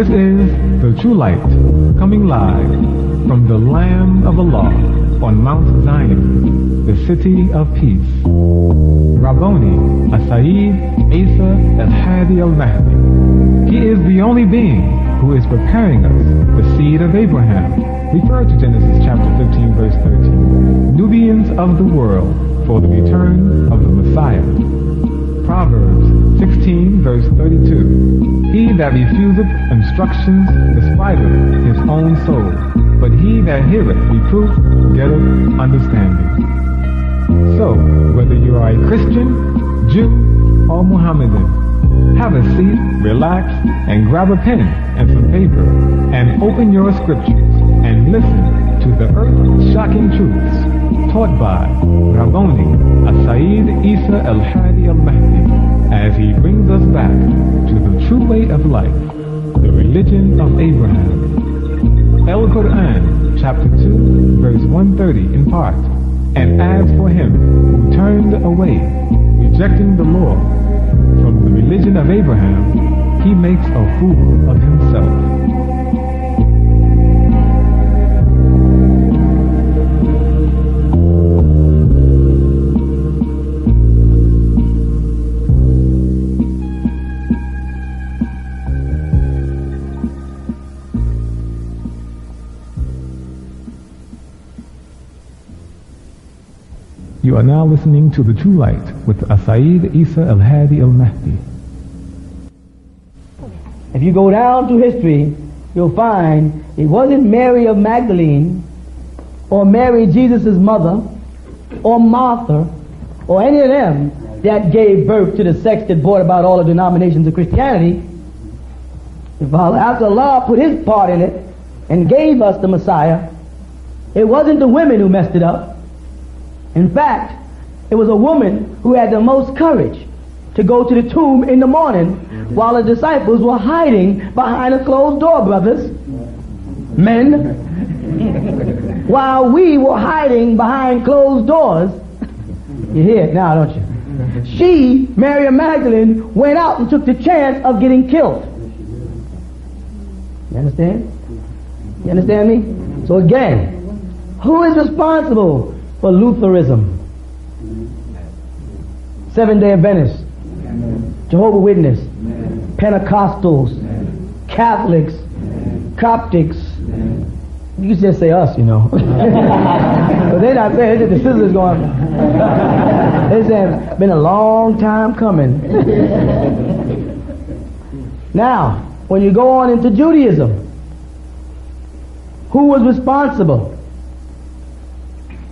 This is the True Light, coming live from the Lamb of Allah on Mount Zion, the city of peace. Rabboni As-Sayyid Isa Al-Hadi Al-Mahdi. He is the only being who is preparing us, the seed of Abraham. Refer to Genesis chapter 15, verse 13. Nubians of the world for the return of the Messiah. Proverbs 16, verse 32. He that refuseth instructions despiseth his own soul, but he that heareth reproof getteth understanding. So, whether you are a Christian, Jew, or Mohammedan, have a seat, relax, and grab a pen and some paper, and open your scriptures, and listen to the earth-shocking truths taught by Rabboni As-Sayyid Isa Al-Hadi Al-Mahdi, as he brings us back to the true way of life, the religion of Abraham. El-Quran, chapter 2, verse 130 in part, and as for him who turned away, rejecting the law, from the religion of Abraham, he makes a fool of himself. You are now listening to The True Light with As-Sayyid Isa Al-Hadi Al-Mahdi. If you go down to history, you'll find it wasn't Mary of Magdalene or Mary, Jesus' mother, or Martha, or any of them that gave birth to the sects that brought about all the denominations of Christianity. After Allah put his part in it and gave us the Messiah, it wasn't the women who messed it up. In fact, it was a woman who had the most courage to go to the tomb in the morning while the disciples were hiding behind a closed door, brothers, men, while we were hiding behind closed doors. You hear it now, don't you? She, Mary of Magdalene, went out and took the chance of getting killed. You understand? You understand me? So again, who is responsible for Lutheranism, Seventh-day Adventists, Jehovah's Witness, Pentecostals, Catholics, Coptics? You can just say us, you know. But they're not saying it, the sisters going. They're saying it's been a long time coming. Now, when you go on into Judaism, who was responsible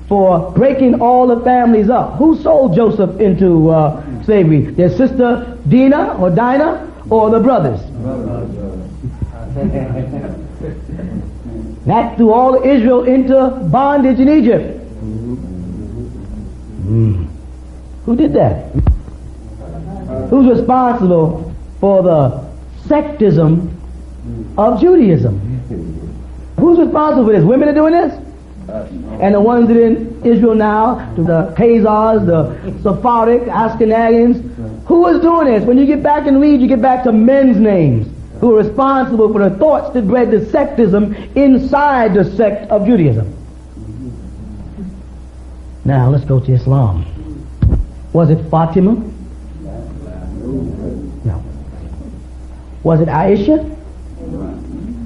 for breaking all the families up? Who sold Joseph into slavery? Their sister Dinah or the brothers? That threw all of Israel into bondage in Egypt. Who did that? Who's responsible for the sectism of Judaism? Who's responsible for this? Women are doing this? And the ones that are in Israel now, the Khazars, the Sephardic, Ashkenazians, who is doing this? When you get back and read, you get back to men's names who are responsible for the thoughts that bred the sectism inside the sect of Judaism. Now let's go to Islam. Was it Fatima? No. Was it Aisha?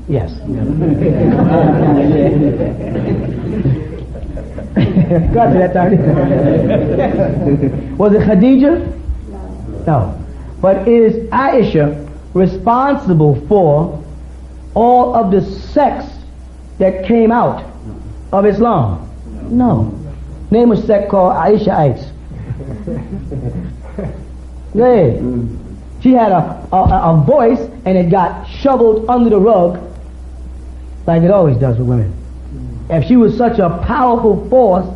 Yes. Got to that time. Was it Khadija? No. But is Aisha responsible for all of the sects that came out of Islam? No. Name a sect called Aishaites. Go ahead. She had a voice and it got shoveled under the rug like it always does with women. If she was such a powerful force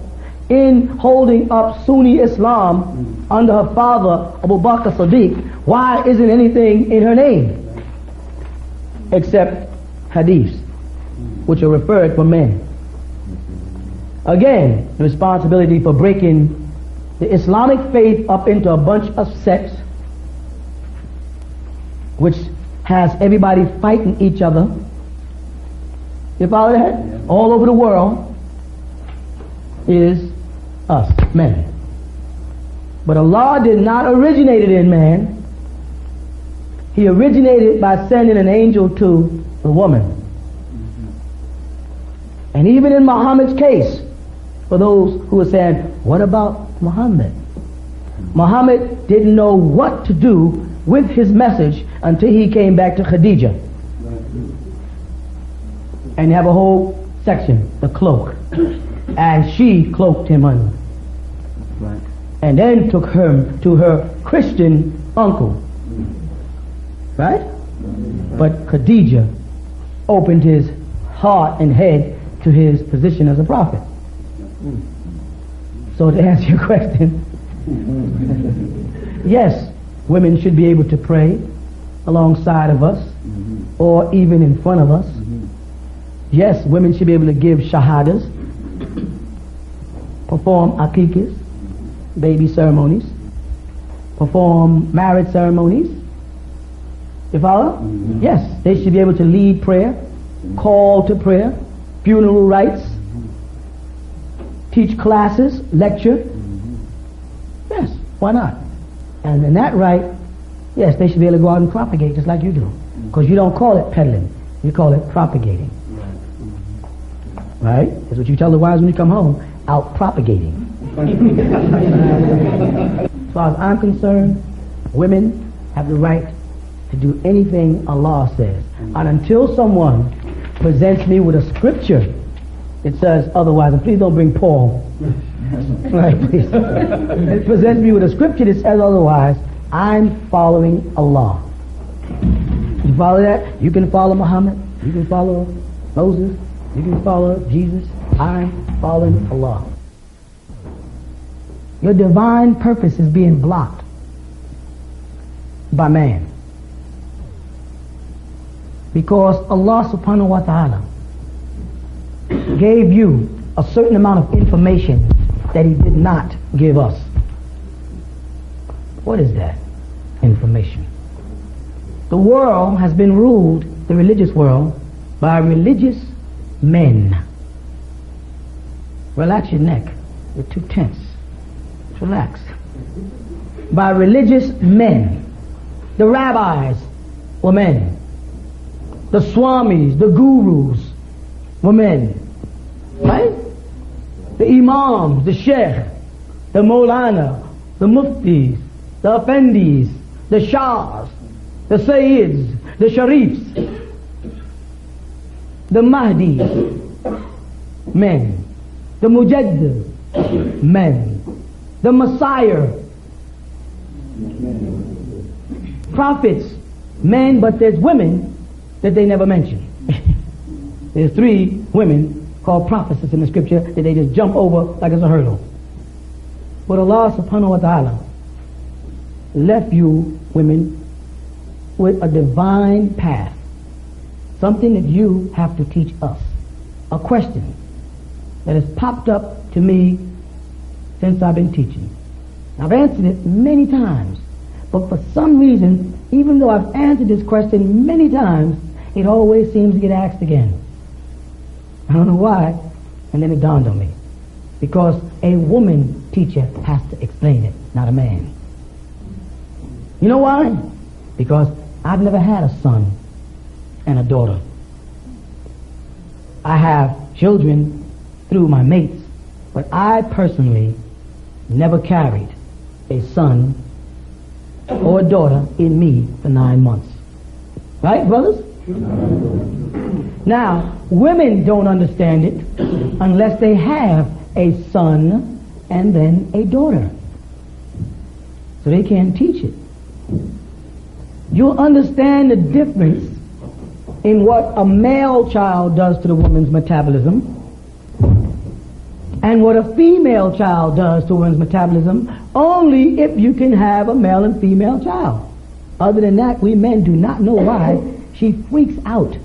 in holding up Sunni Islam under her father Abu Bakr Siddiq, why isn't anything in her name except hadiths, which are referred for men? Again, the responsibility for breaking the Islamic faith up into a bunch of sects which has everybody fighting each other. You follow that? Yeah. All over the world is us, men. But Allah did not originate it in man. He originated by sending an angel to the woman. And even in Muhammad's case, for those who are saying, what about Muhammad? Muhammad didn't know what to do with his message until he came back to Khadijah. And you have a whole section, the cloak. And she cloaked him under. Right. And then took him to her Christian uncle. Right? But Khadijah opened his heart and head to his position as a prophet. So to answer your question, yes, women should be able to pray alongside of us or even in front of us. Yes, women should be able to give shahadas, perform aqiqahs, baby ceremonies, perform marriage ceremonies. You follow? Yes, they should be able to lead prayer, call to prayer, funeral rites, teach classes, lecture. Yes, why not? And in that right, yes, they should be able to go out and propagate just like you do. Because you don't call it peddling, you call it propagating. Right? That's what you tell the wives when you come home, out propagating. As far as I'm concerned, women have the right to do anything Allah says. And until someone presents me with a scripture that says otherwise, and please don't bring Paul. Right, please. It presents me with a scripture that says otherwise, I'm following Allah. You follow that? You can follow Muhammad, you can follow Moses, you can follow Jesus. I'm following Allah. Your divine purpose is being blocked by man. Because Allah subhanahu wa ta'ala gave you a certain amount of information that He did not give us. What is that information? The world has been ruled, the religious world, by religious men. Relax your neck. You're too tense. Relax. By religious men. The rabbis were men. The swamis, the gurus were men. Right? The imams, the sheikh, the maulana, the muftis, the effendis, the shahs, the sayyids, the sharifs, the mahdis, men. The mujaddid, men. The messiah, prophets, men, but there's women that they never mention. There's 3 women called prophetess in the scripture that they just jump over like it's a hurdle. But Allah subhanahu wa ta'ala left you women with a divine path, something that you have to teach us. A question that has popped up to me since I've been teaching. I've answered it many times, but for some reason, even though I've answered this question many times, it always seems to get asked again. I don't know why, and then it dawned on me. Because a woman teacher has to explain it, not a man. You know why? Because I've never had a son and a daughter. I have children through my mates, but I personally never carried a son or a daughter in me for 9 months. Right, brothers? Now, women don't understand it unless they have a son and then a daughter. So they can't teach it. You'll understand the difference in what a male child does to the woman's metabolism and what a female child does to a woman's metabolism only if you can have a male and female child. Other than that, we men do not know why she freaks out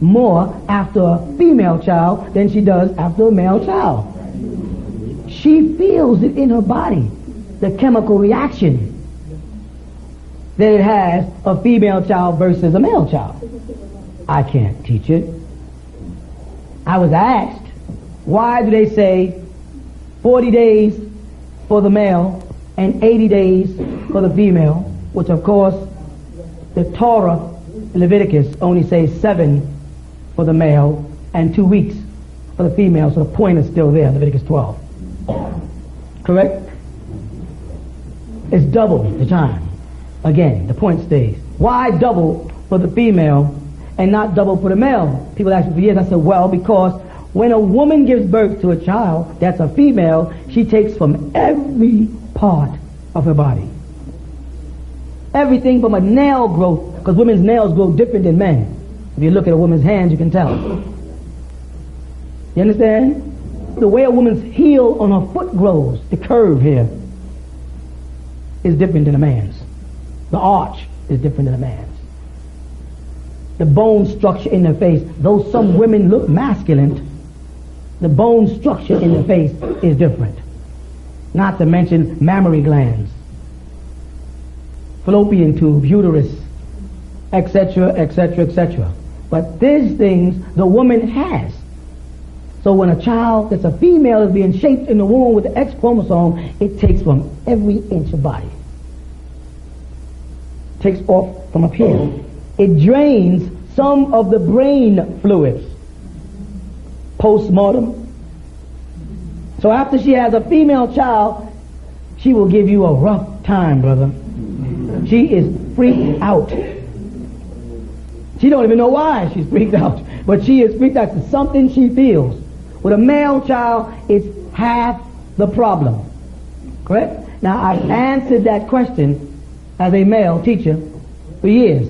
more after a female child than she does after a male child. She feels it in her body, the chemical reaction. that it has a female child versus a male child? I can't teach it. I was asked, why do they say 40 days for the male and 80 days for the female, which of course the Torah, Leviticus, only says 7 for the male and 2 weeks for the female, so the point is still there, Leviticus 12. Correct? It's double the time. Again, the point stays. Why double for the female and not double for the male? People ask me for years. I said, well, because when a woman gives birth to a child that's a female, she takes from every part of her body. Everything from a nail growth, because women's nails grow different than men. If you look at a woman's hands, you can tell. You understand? The way a woman's heel on her foot grows, the curve here, is different than a man's. The arch is different than a man's. The bone structure in the face, though some women look masculine, the bone structure in the face is different. Not to mention mammary glands, fallopian tube, uterus, etc., etc., etc. But these things the woman has. So when a child that's a female is being shaped in the womb with the X chromosome, it takes from every inch of body. Takes off from up here. It drains some of the brain fluids post-mortem. So after she has a female child, she will give you a rough time, brother. She is freaked out. She don't even know why she's freaked out, but she is freaked out. It's something she feels. With a male child, it's half the problem. Correct? Now, I've answered that question as a male teacher for years.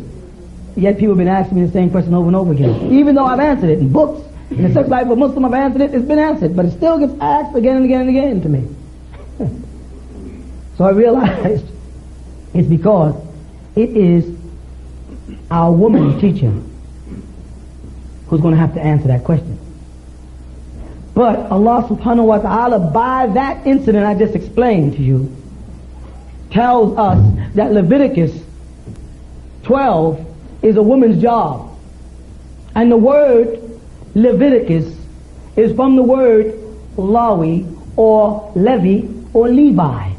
Yet people have been asking me the same question over and over again. Even though I've answered it in books, in the sex life of a Muslim, I've answered it, it's been answered, but it still gets asked again and again and again to me. So I realized it's because it is our woman teacher who's going to have to answer that question. But Allah subhanahu wa ta'ala, by that incident I just explained to you, tells us that Leviticus 12 is a woman's job. And the word Leviticus is from the word Lawi or Levi or Levi.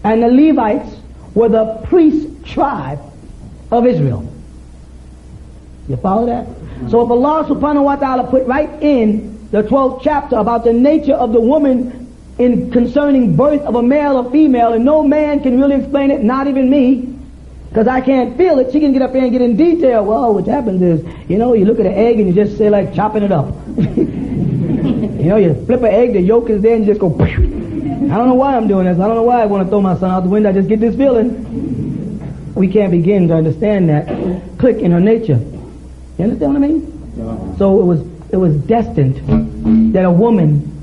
And the Levites were the priest tribe of Israel. You follow that? So if Allah subhanahu wa ta'ala put right in the 12th chapter about the nature of the woman in concerning birth of a male or female, and no man can really explain it, not even me, because I can't feel it. She can get up there and get in detail. Well, what happens is, you look at an egg and you just say like chopping it up. You flip an egg, the yolk is there, and you just go. I don't know why I'm doing this. I don't know why I want to throw my son out the window. I just get this feeling. We can't begin to understand that click in her nature. You understand what I mean? Yeah. So it was destined that a woman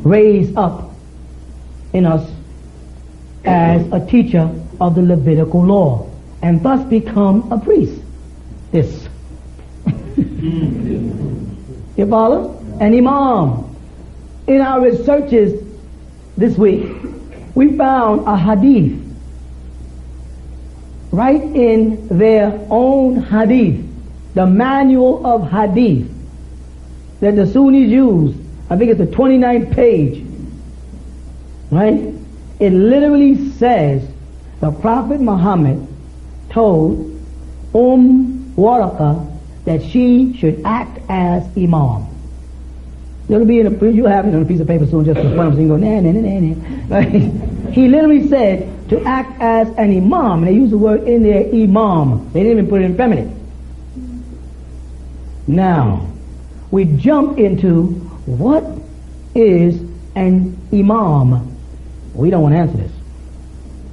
raised up in us as a teacher of the Levitical law and thus become a priest. This. You follow? An imam. In our researches this week, we found a hadith right in their own hadith, the manual of hadith that the Sunnis use. I think it's the 29th page, right? It literally says the Prophet Muhammad told Waraqah that she should act as imam. It'll be you'll have it on a piece of paper soon, just for fun, so you can go nah, nah, nah, nah. Right? He literally said to act as an imam, and they use the word in there, imam. They didn't even put it in feminine. Now, we jump into what is an imam. We don't want to answer this.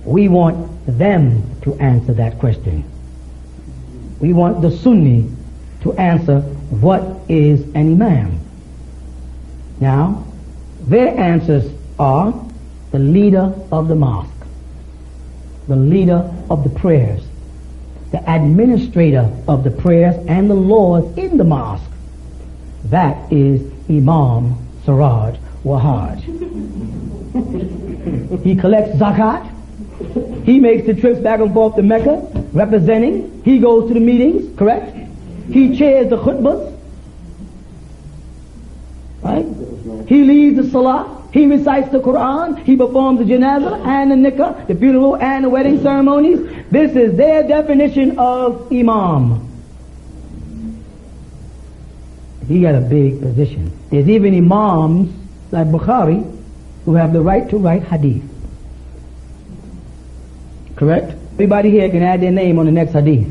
We want them to answer that question. We want the Sunni to answer what is an imam. Now, their answers are the leader of the mosque, the leader of the prayers, the administrator of the prayers and the laws in the mosque. That is Imam Siraj Wahaj. He collects zakat, He makes the trips back and forth to Mecca, representing. He goes to the meetings, correct? He chairs the khutbahs, right? He leads the salah. He recites the Quran. He performs the janazah and the nikah, the funeral and the wedding ceremonies. This is their definition of imam. He got a big position. There's even imams like Bukhari who have the right to write hadith. Correct? Everybody here can add their name on the next hadith.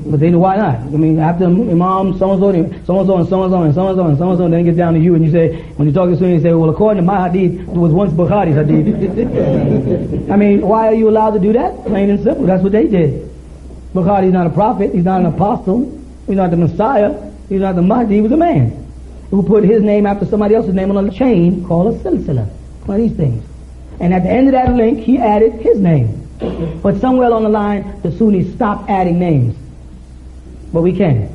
But then why not? I mean, after Imam so-and-so, so-and-so, and so-and-so, and so-and-so, and so-and-so, then it gets down to you and you say, when you talk to Sunni, you say, well, according to my hadith, it was once Bukhari's hadith. I mean, why are you allowed to do that? Plain and simple. That's what they did. Bukhari's not a prophet. He's not an apostle. He's not the Messiah. He's not the Mahdi. He was a man who put his name after somebody else's name on a chain called a silsila. One of these things. And at the end of that link, he added his name. But somewhere along the line, the Sunnis stopped adding names. But we can.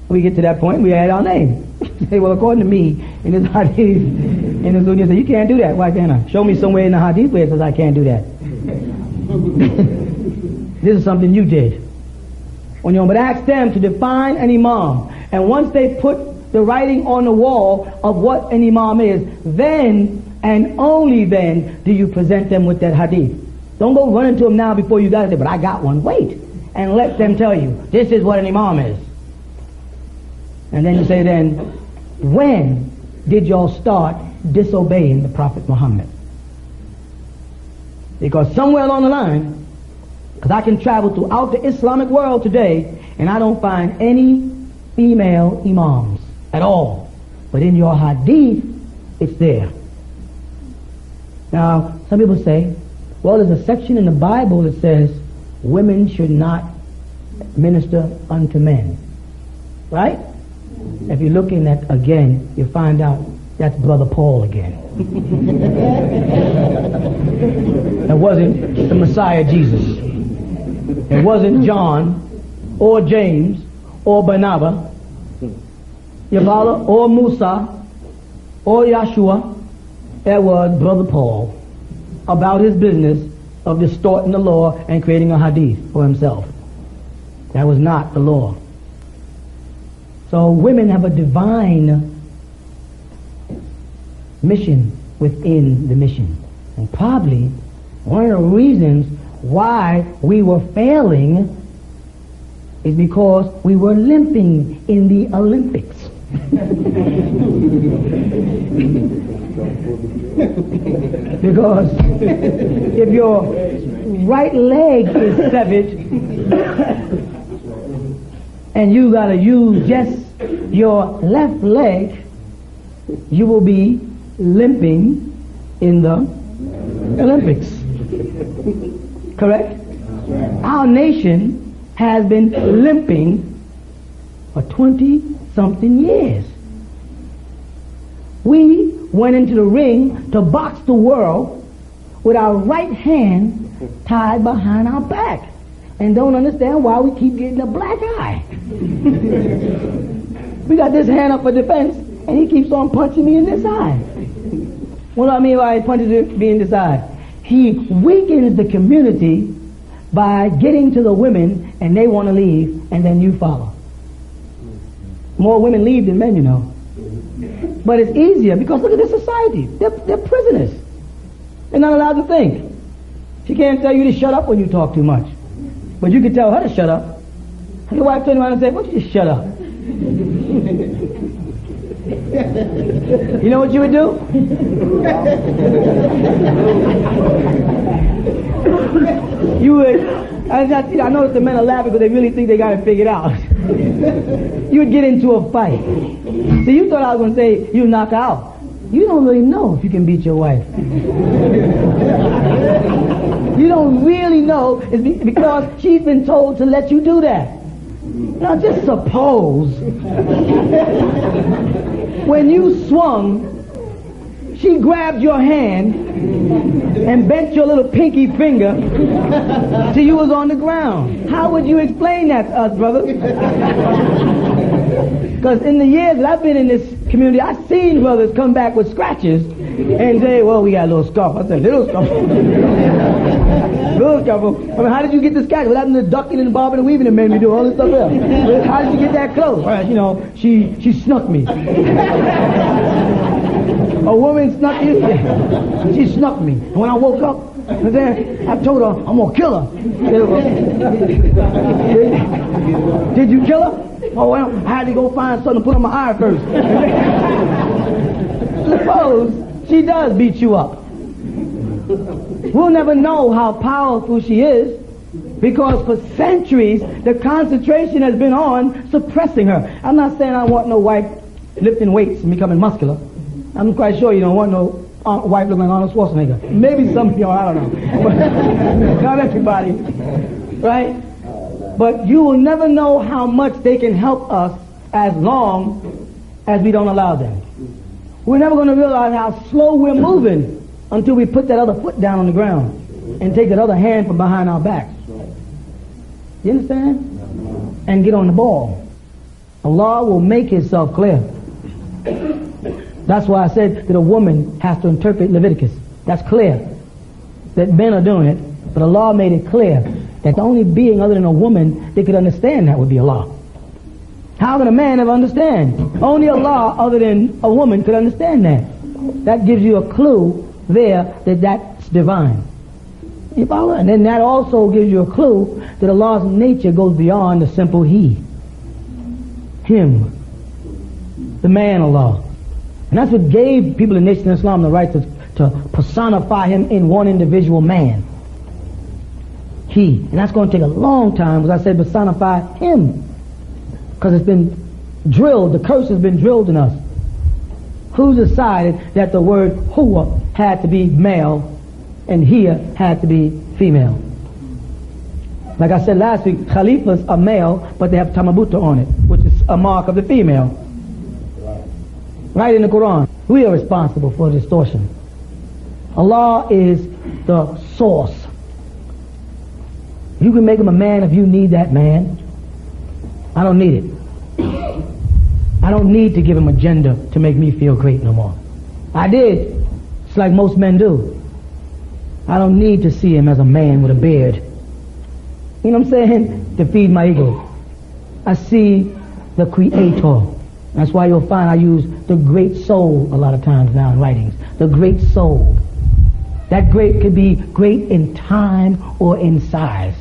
We get to that point, we add our name. Say, well, according to me, in this hadith, in the Sunni say, you can't do that. Why can't I? Show me somewhere in the hadith where it says I can't do that. This is something you did. But ask them to define an imam. And once they put the writing on the wall of what an imam is, then and only then do you present them with that hadith. Don't go running to them now before you got it. But I got one. Wait. And let them tell you, this is what an imam is. And then you say then, when did y'all start disobeying the Prophet Muhammad? Because somewhere along the line, because I can travel throughout the Islamic world today, and I don't find any female imams at all. But in your hadith, it's there. Now, some people say, well, there's a section in the Bible that says women should not minister unto men. Right? If you're looking at again, you find out that's Brother Paul again. It wasn't the Messiah Jesus. It wasn't John or James or Barnabas, your father, or Musa or Yeshua. It was Brother Paul about his business of distorting the law and creating a hadith for himself. That was not the law. So women have a divine mission within the mission. And probably one of the reasons why we were failing is because we were limping in the Olympics. Because if your right leg is severed and you gotta use just your left leg, you will be limping in the Olympics. Correct? Our nation has been limping for 20-something years. We went into the ring to box the world with our right hand tied behind our back and don't understand why we keep getting a black eye. We got this hand up for defense and he keeps on punching me in this eye. What do I mean by he punches me in this eye? He weakens the community by getting to the women and they want to leave and then you follow. More women leave than men, you know. But it's easier because look at this society. They're prisoners. They're not allowed to think. She can't tell you to shut up when you talk too much. But you can tell her to shut up. And your wife turn around and say, why don't you just shut up? You know what you would do? You would, I know that the men are laughing because they really think they got it figured out. You would get into a fight. See, you thought I was going to say you knock her out. You don't really know if you can beat your wife. You don't really know. It's because she's been told to let you do that. Now just suppose when you swung, she grabbed your hand and bent your little pinky finger till you was on the ground. How would you explain that to us, brother? Because in the years that I've been in this community, I've seen brothers come back with scratches And say, well, we got a little scuffle. I said, little scuffle? Little scuffle? I mean, how did you get this cat? What happened to the ducking and the bobbing and weaving that made me do all this stuff else? How did you get that close? You know, she snuck me. A woman snuck you? She snuck me. And when I woke up, I told her, I'm going to kill her. Did you kill her? Oh, well, I had to go find something to put on my eye first. Suppose she does beat you up. We'll never know how powerful she is because for centuries the concentration has been on suppressing her. I'm not saying I want no wife lifting weights and becoming muscular. I'm quite sure you don't want no wife looking like Arnold Schwarzenegger. Maybe some of y'all, I don't know. But not everybody. Right? But you will never know how much they can help us as long as we don't allow them. We're never going to realize how slow we're moving until we put that other foot down on the ground and take that other hand from behind our backs. You understand? And get on the ball. Allah will make Himself clear. That's why I said that a woman has to interpret Leviticus. That's clear. That men are doing it, but Allah made it clear that the only being other than a woman that could understand that would be Allah. How can a man ever understand? Only Allah other than a woman could understand that. That gives you a clue there that that's divine. You follow? And then that also gives you a clue that Allah's nature goes beyond the simple He. Him. The man Allah. And that's what gave people in Nation of Islam the right to personify Him in one individual man. He. And that's going to take a long time, as I said, personify Him. Because it's been drilled, the curse has been drilled in us. Who decided that the word huwa had to be male and hiya had to be female? Like I said last week, khalifas are male, but they have tamabuta on it, which is a mark of the female. Right in the Quran. We are responsible for distortion. Allah is the source. You can make him a man if you need that man. I don't need it. I don't need to give him a gender to make me feel great no more. I did. It's like most men do. I don't need to see him as a man with a beard. You know what I'm saying? To feed my ego. I see the Creator. That's why you'll find I use the great soul a lot of times now in writings. The great soul. That great could be great in time or in size.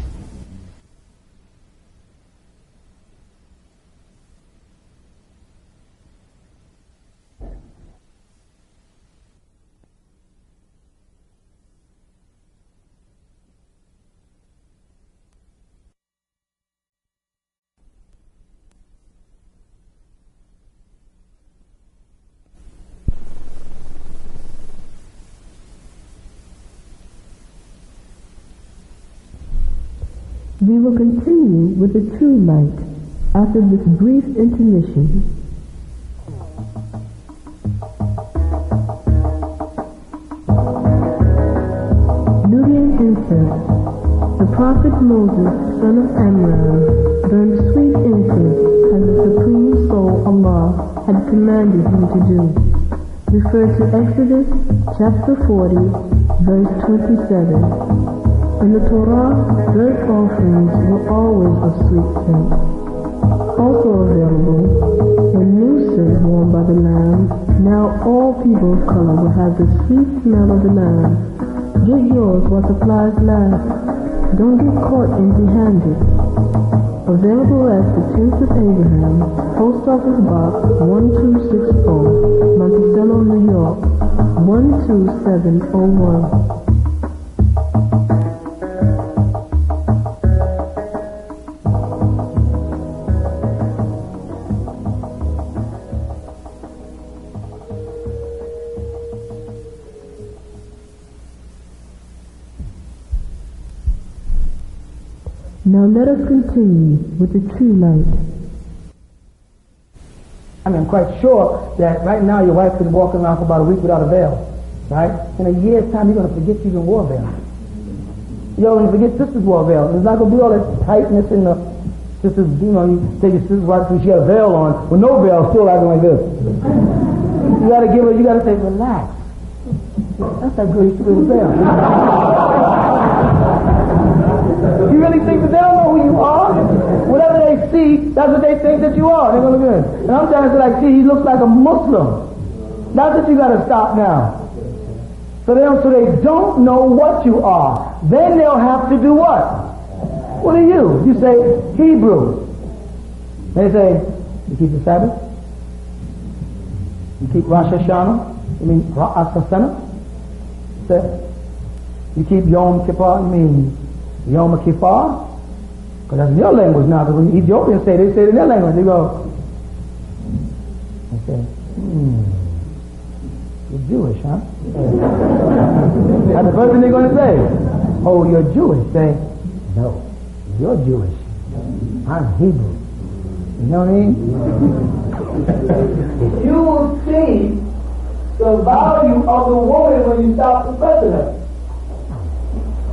We will continue with the true light after this brief intermission. Nubian incense. The prophet Moses, son of Amram, burned sweet incense as the supreme soul Allah had commanded him to do. Refer to Exodus chapter 40, verse 27. In the Torah, burnt offerings were always of sweet scent. Also available were new suit worn by the Lamb. Now all people of color will have the sweet smell of the Lamb. Get yours while supplies last. Don't get caught empty-handed. Available at the Church of Abraham, Post Office Box 1264, Monticello, New York, 12701. Now let us continue with the true light. I'm quite sure that right now your wife could be walking around for about a week without a veil. Right? In a year's time, you're going to forget you even wore a veil. You're going to forget sisters wore a veil. There's not going to be all that tightness in the sisters, you know, you take your sister's wife because she had a veil on, with no veil, still acting like this. You got to say, relax. That's that good spirit there. You really think that they'll know who you are? Whatever they see, that's what they think that you are. They're going to look good. And I'm trying to say, like, see, he looks like a Muslim. That's what you got to stop now. So they don't know what you are. Then they'll have to do what? What are you? You say Hebrew. They say, you keep the Sabbath? You keep Rosh Hashanah? You mean Rosh Hashanah? You keep Yom Kippur? You mean Yom Kippur? Because that's your language now. Because when Ethiopians say, they say it in their language. They go, they say, you're Jewish, huh? That's the first thing they're going to say. Oh, you're Jewish. Say, no, you're Jewish. I'm Hebrew. You know what I mean? You will see the value of the woman when you stop the president.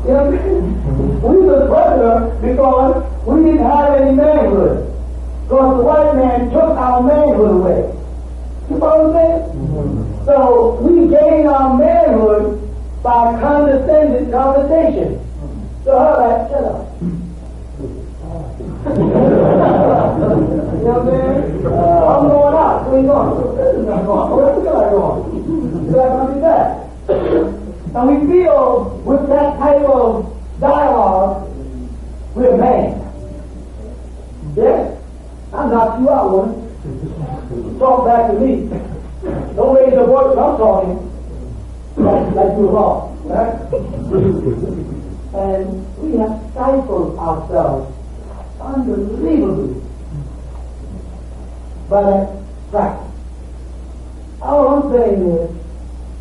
You know what I mean? We were the president because we didn't have any manhood. Because the white man took our manhood away. You know what I'm saying? So we gain our manhood by condescending conversation. So her like, shut up. You know what I'm saying? I'm going out. Where you going? This is not going. Where the hell are you going? So that's going to be that. And we feel with that type of dialogue, we're man. Yes? I knocked you out, woman. Talk back to me. Don't raise your voice when I'm talking. Like you wrong. Right? And we have stifled ourselves unbelievably by that practice. All I'm saying is,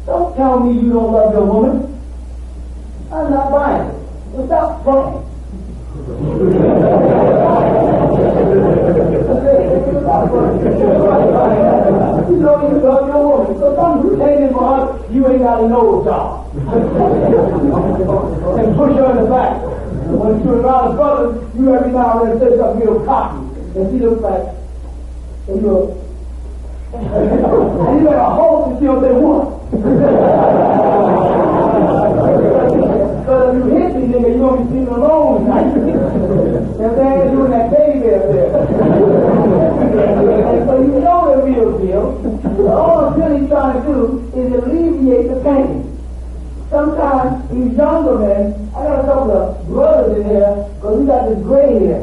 don't tell me you don't love your woman. I'm not buying it. So stop playing. You know you love your woman. So don't pretend in my heart you ain't got a nose job. And push her in the back. And when she's around the brothers, you every now and then say something real cocky. And she looks like, and you go, and you better hope that she don't say what. But if you hit me, nigga, you're going to be sleeping alone tonight. You know what I'm saying? You're doing that baby up there. And so you know the real deal. All I'm really trying to do is alleviate the pain. Sometimes these younger men, I got a couple of brothers in here, because we got this gray hair.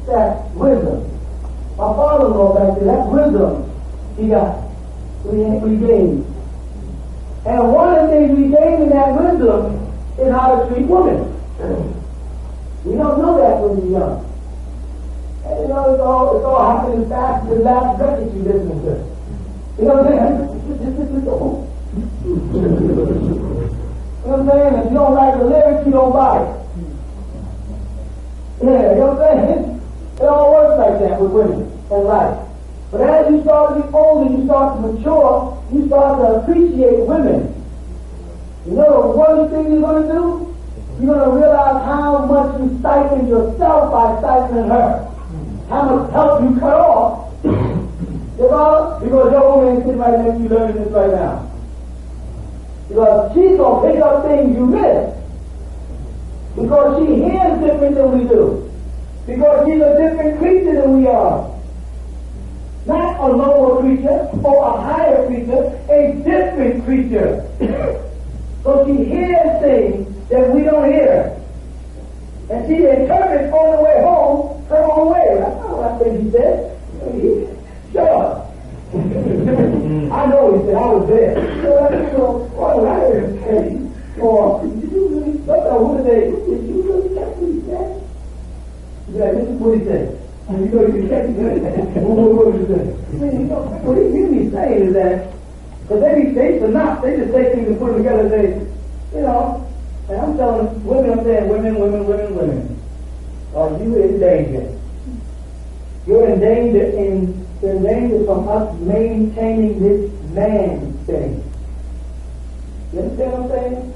That wisdom. My father-in-law back there, that wisdom he got. We gained. And one of the things we gain in that wisdom is how to treat women. We don't know that when we're young. And you know, it's all happening fast. The last record you listen to. You know what I'm saying? Just listen to who? You know what I'm saying? If you don't like the lyrics, you don't buy it. Yeah, you know what I'm saying? It all works like that with women and life. But as you start to be older, you start to mature, you start to appreciate women. You know what one thing you're going to do? You're going to realize how much you stifle yourself by stifling her. How much help you cut off. Because your woman is sitting right next to you learning this right now. Because she's going to pick up things you miss. Because she hears different than we do. Because she's a different creature than we are. Not a lower creature or a higher creature, a different creature. So she hears things that we don't hear. And she interprets on the way home her own way. That's not what I think he said. Shut up. I know he said, I was there. So I go, what did I hear him say? Or, did you really, who did they, did you really catch what he said? Yeah, this is what he said. And you know, you can catch it. What did he say? What he really saying is that, because they synopsis, they just say things and put them together and say, you know, and I'm telling women, I'm saying, women. Are you in danger? You're in danger from us maintaining this man thing. You understand what I'm saying?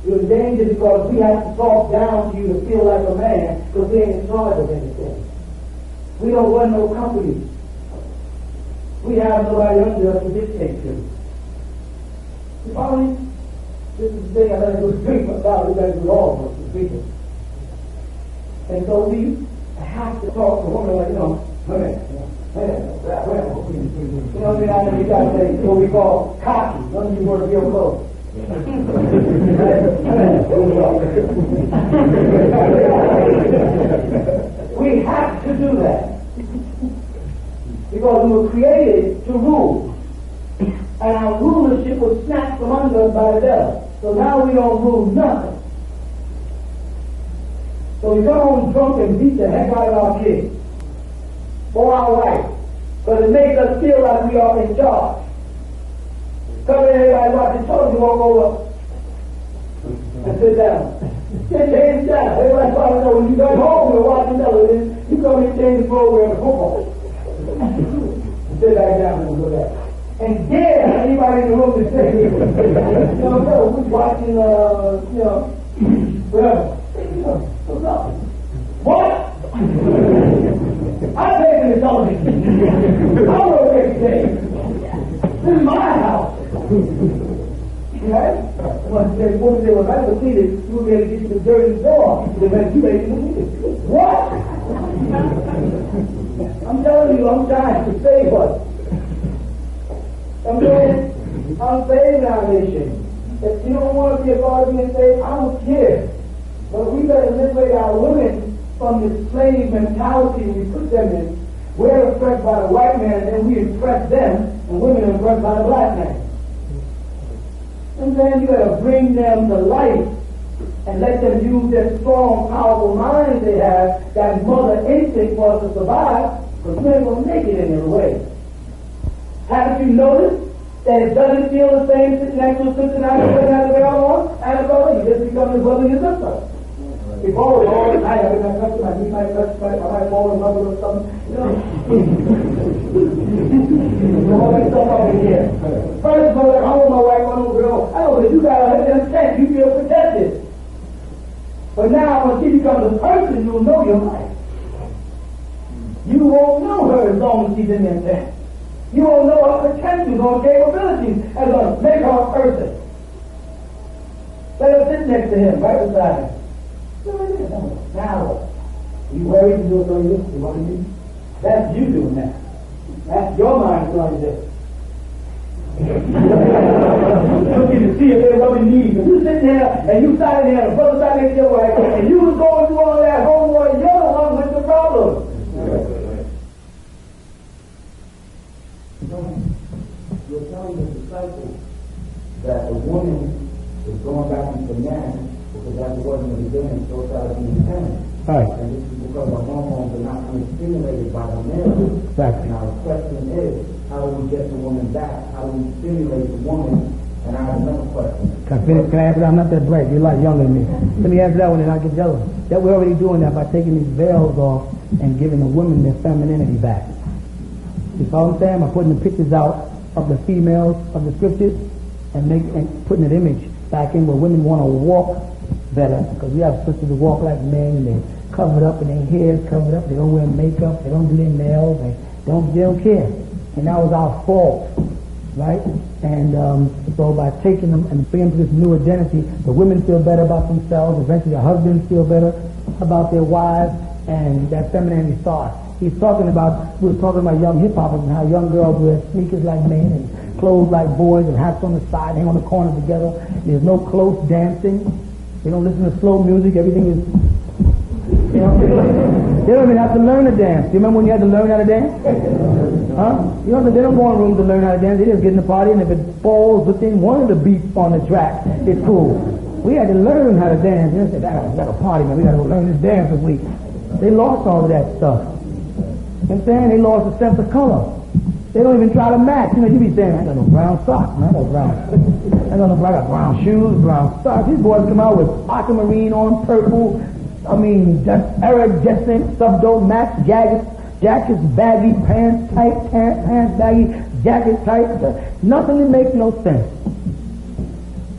You're in danger because we have to talk down to you to feel like a man because we ain't in charge of anything. We don't run no company. We have nobody under us to dictate to. You follow me? This is the thing I let it go speak, but God, we let it do all of us to speak it. And so we have to talk to women like, women. You know what I mean? I know you guys say what we call cocky. None of you work real close. We have to do that. Because we were created to rule. And our rulership was snatched from under us by the devil. So now we don't rule nothing. So we come home drunk and beat the heck out of our kids. Or our wife. But it makes us feel like we are in charge. Come in, everybody watching television, walk over and sit down. Then change down. Everybody trying to know when you go home and watching television, you come and change the program to football. Sit back down and go back. And dare anybody in the room to say, no, we're watching, whatever. What's up? What? I'm taking the television. I'm going to take this is my house. Right? One day, when I was seated, you were going to get the dirty door. They went, you made it. What? I'm telling you, I'm trying to save us. I'm saving our nation. If you don't want to be a part of being saved, I don't care. But we better liberate our women from this slave mentality we put them in. We're oppressed by the white man, and then we impress them, and women are impressed by the black man. And then you gotta bring them to life and let them use their strong, powerful minds they have, that mother instinct for us to survive, because we ain't gonna make it any other way. Haven't you noticed that it doesn't feel the same sitting next to a sister now you're putting out the bell on? And a brother, you just become his brother and your sister. Before all the time, I might touch my knee, I might fall in love with or something. All that stuff over here. First of all, like, I want my wife, my little girl. I know that you got a understand, you feel protected. But now, when she becomes a person, you'll know your life. You won't know her as long as she's in your tent. You won't know her potentials or capabilities as a make her a person. Let her sit next to him, right beside him. Now, you worried to do it on you? You want to do? That's you doing that. That's your mind doing this. Looking to see if they're rubbing knees. If you sitting there and you sitting there and brother sitting next to your wife and you was going through all that homework, you're the one with the problem. You're telling the disciples that the woman is going back into man because that wasn't the beginning, so it's out of being independent. Right. And this is because the hormones are not being stimulated by the male. Exactly. Now the question is, how do we get the woman back? How do we stimulate the woman? And I have another question. Can I answer that? I'm not that bright. You're a lot younger than me. Let me answer that one and I'll get jealous. That we're already doing that by taking these veils off and giving the women their femininity back. You follow what I'm saying? By putting the pictures out of the females of the scriptures and putting an image back in where women want to walk better, because we have sisters who walk like men and they covered up and their hair is covered up, they don't wear makeup, they don't do their nails, they don't care. And that was our fault, right? And so by taking them and bringing them to this new identity, the women feel better about themselves, eventually the husbands feel better about their wives, and that femininity starts. He's talking about, we were talking about young hip-hoppers and how young girls wear sneakers like men and clothes like boys and hats on the side, hang on the corner together. There's no close dancing. They don't listen to slow music. Everything is, they don't even have to learn to dance. Do you remember when you had to learn how to dance? Huh? They don't go in rooms to learn how to dance. They just get in the party, and if it falls within one of the beats on the track, it's cool. We had to learn how to dance. They said, we got a party, man. We got to go learn this dance this week. They lost all of that stuff. You know what I'm saying? They lost a sense of color. They don't even try to match. You be saying, I got no brown socks, man. I got brown shoes, brown socks. These boys come out with aquamarine on, purple. Just iridescent stuff don't match. Jackets baggy, pants tight, pants baggy, jackets tight. Nothing that makes no sense.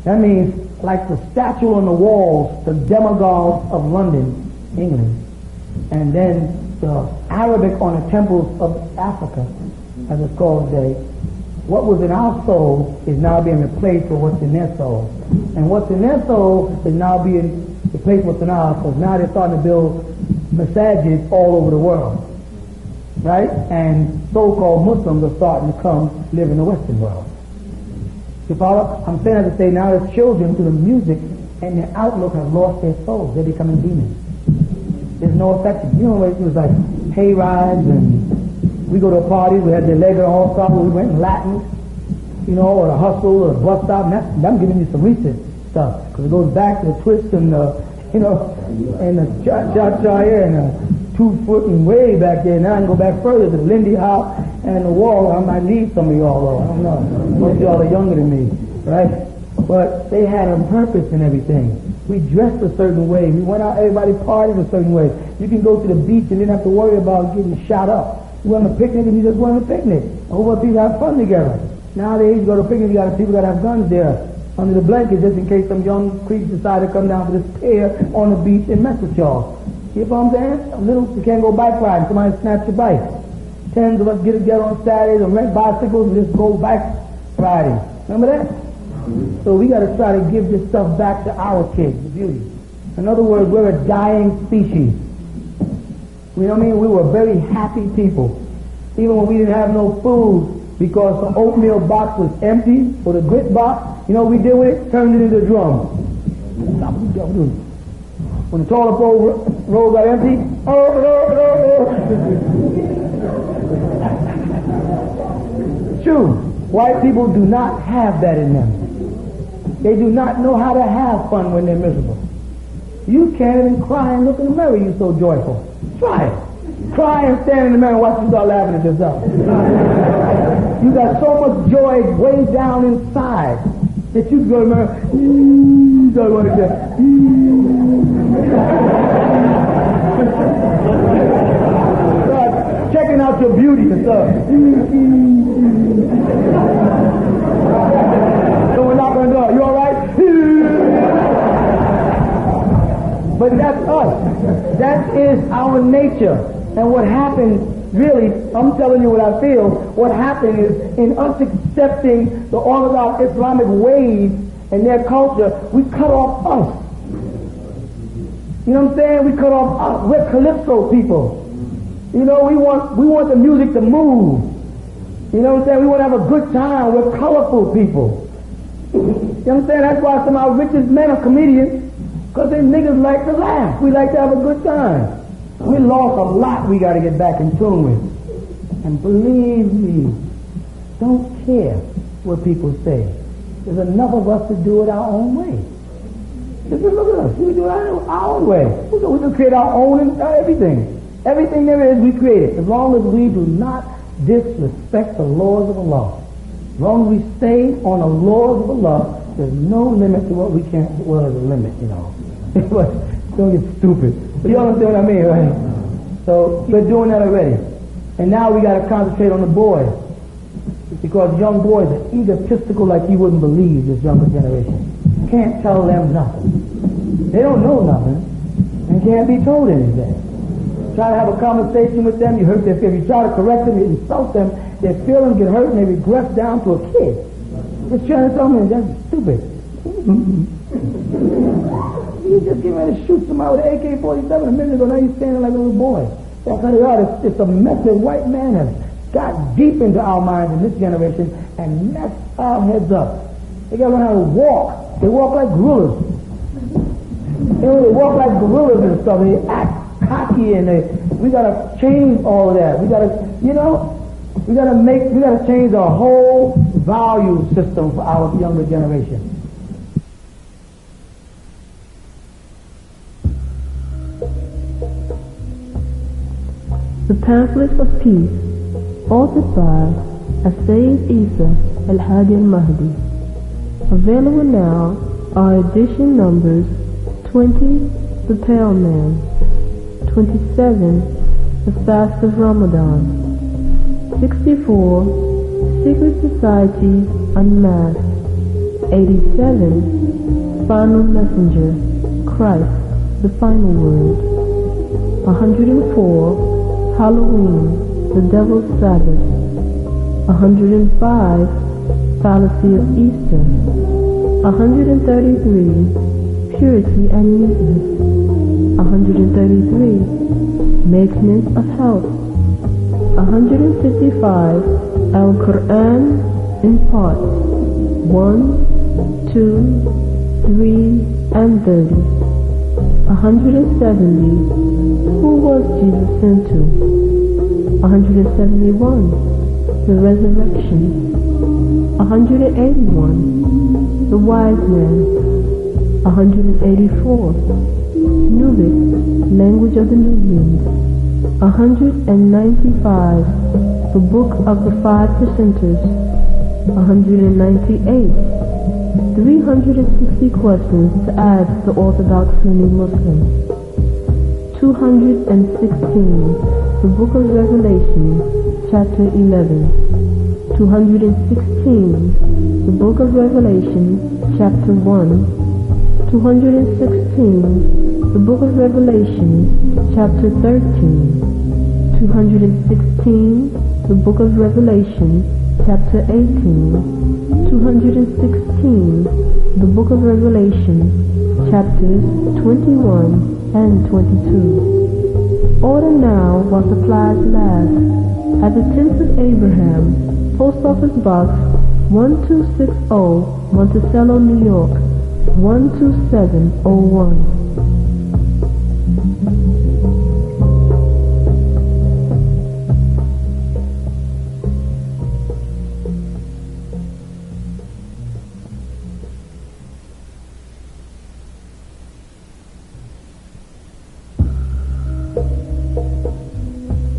That means like the statue on the walls, the demagogues of London, England, and then the Arabic on the temples of Africa, as it's called today, what was in our soul is now being replaced with what's in their soul. And what's in their soul is now being replaced with what's in ours. Because now they're starting to build masajids all over the world. Right? And so-called Muslims are starting to come live in the Western world. You follow? I'm saying that to say now the children through the music and their outlook have lost their souls. They're becoming demons. There's no affection. You know, it was like hay rides and we go to parties, we had the Lego All-Star, we went in Latin, you know, or the hustle or the bus stop. And I'm giving you some recent stuff because it goes back to the twist and the, you know, and the cha-cha here and the 2 foot and way back there. Now I can go back further to the Lindy Hop and the wall. I might need some of y'all though. I don't know. Most of y'all are younger than me, right? But they had a purpose in everything. We dressed a certain way. We went out, everybody partied a certain way. You can go to the beach and didn't have to worry about getting shot up. You went on a picnic and you just went on a picnic. A whole bunch of people have fun together. Nowadays you go to a picnic, people got to have guns there under the blanket just in case some young creeps decide to come down for this pier on the beach and mess with y'all. You know what I'm saying? A little, you can't go bike riding. Somebody snatch your bike. Tens of us get together on Saturdays and rent bicycles and just go bike riding. Remember that? So we got to try to give this stuff back to our kids, the beauty. In other words, we're a dying species. You know what I mean? We were very happy people. Even when we didn't have no food because the oatmeal box was empty or the grit box, you know what we did with it? Turned it into a drum. When the toilet roll got empty, True. White people do not have that in them. They do not know how to have fun when they're miserable. You can't even cry and look in the mirror, you're so joyful. Try it. Cry and stand in the mirror and watch you start laughing at yourself. You got so much joy way down inside that you go to the mirror, you don't want to get, start checking out your beauty and stuff. So we're not going to do it. You all right? But that's us. That is our nature. And what happened, really, I'm telling you what I feel, what happened is in us accepting the Orthodox Islamic ways and their culture, we cut off us. You know what I'm saying? We cut off us. We're Calypso people. You know, we want the music to move. You know what I'm saying? We want to have a good time. We're colorful people. You know what I'm saying? That's why some of our richest men are comedians, because they niggas like to laugh. We like to have a good time. We lost a lot we got to get back in tune with. And believe me, don't care what people say. There's enough of us to do it our own way. Just look at us. We do it our own way. We can create our own everything. Everything there is, we create it. As long as we do not disrespect the laws of Allah. As long as we stay on the laws of Allah, there's no limit to what we can't, well, there's a limit, you know. Don't get stupid. But you understand what I mean, right? So we're doing that already. And now we got to concentrate on the boys. Because young boys are egotistical like you wouldn't believe, this younger generation. You can't tell them nothing. They don't know nothing and can't be told anything. Try to have a conversation with them, you hurt their feelings. You try to correct them, you insult them, their feelings get hurt and they regress down to a kid. Just trying to tell them that's stupid. You just get ready to shoot somebody with an AK-47 a minute ago, now you're standing like a little boy. That's how they are. It's a mess that white man has got deep into our minds in this generation and messed our heads up. They got to learn how to walk. They walk like gorillas. They walk like gorillas and stuff. They act cocky and we got to change all of that. We got to, you know, we got to change our whole value system for our younger generation. The Pamphlets of Peace, authored by Sayyid Isa Al-Hadi Al-Mahdi. Available now are edition numbers 20, The Pale Man, 27, The Fast of Ramadan, 64, Secret Society Unmasked, 87, Final Messenger, Christ, the Final Word, 104, Halloween, the Devil's Sabbath, 105. Fallacy of Easter. 133. Purity and neatness. 133. Maintenance of health. 155. Al-Quran in parts 1, 2, 3, and 30. 170. Who was Jesus sent to? 171. The resurrection. 181. The wise man. 184. Nubic, language of the Nubians. 195. The Book of the Five Percenters. 198. 360 questions to ask the Orthodox Sunni Muslim. 216. The Book of Revelation, Chapter 11. 216. The Book of Revelation, Chapter 1. 216. The Book of Revelation, Chapter 13. 216. The Book of Revelation, Chapter 18. 216. The Book of Revelation, Chapters 21 and 22. Order now while supplies last. At the Tent of Abraham, Post Office Box 1260, Monticello, New York, 12701.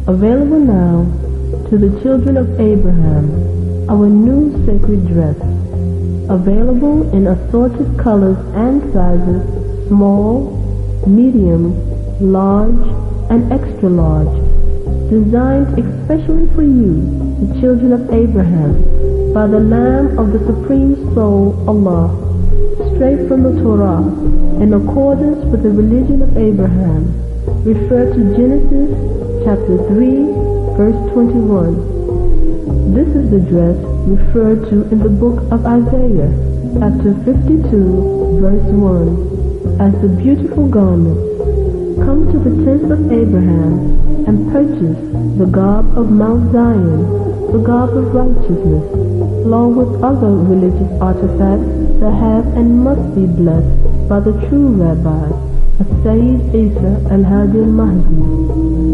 Available now to the children of Abraham, our new sacred dress. Available in assorted colors and sizes, small, medium, large, and extra large. Designed especially for you, the children of Abraham, by the Lamb of the Supreme Soul, Allah, straight from the Torah, in accordance with the religion of Abraham. Refer to Genesis chapter 3, verse 21. This is the dress referred to in the book of Isaiah, chapter 52, verse 1, as the beautiful garment. Come to the tent of Abraham and purchase the garb of Mount Zion, the garb of righteousness, along with other religious artifacts that have and must be blessed by the true Rabbi, Sayyid Isa al-Hadi al-Mahdi.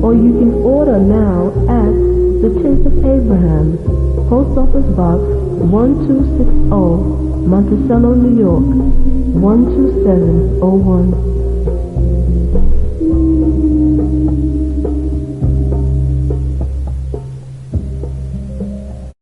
Or you can order now at the Tent of Abraham, Post Office Box 1260, Monticello, New York, 12701.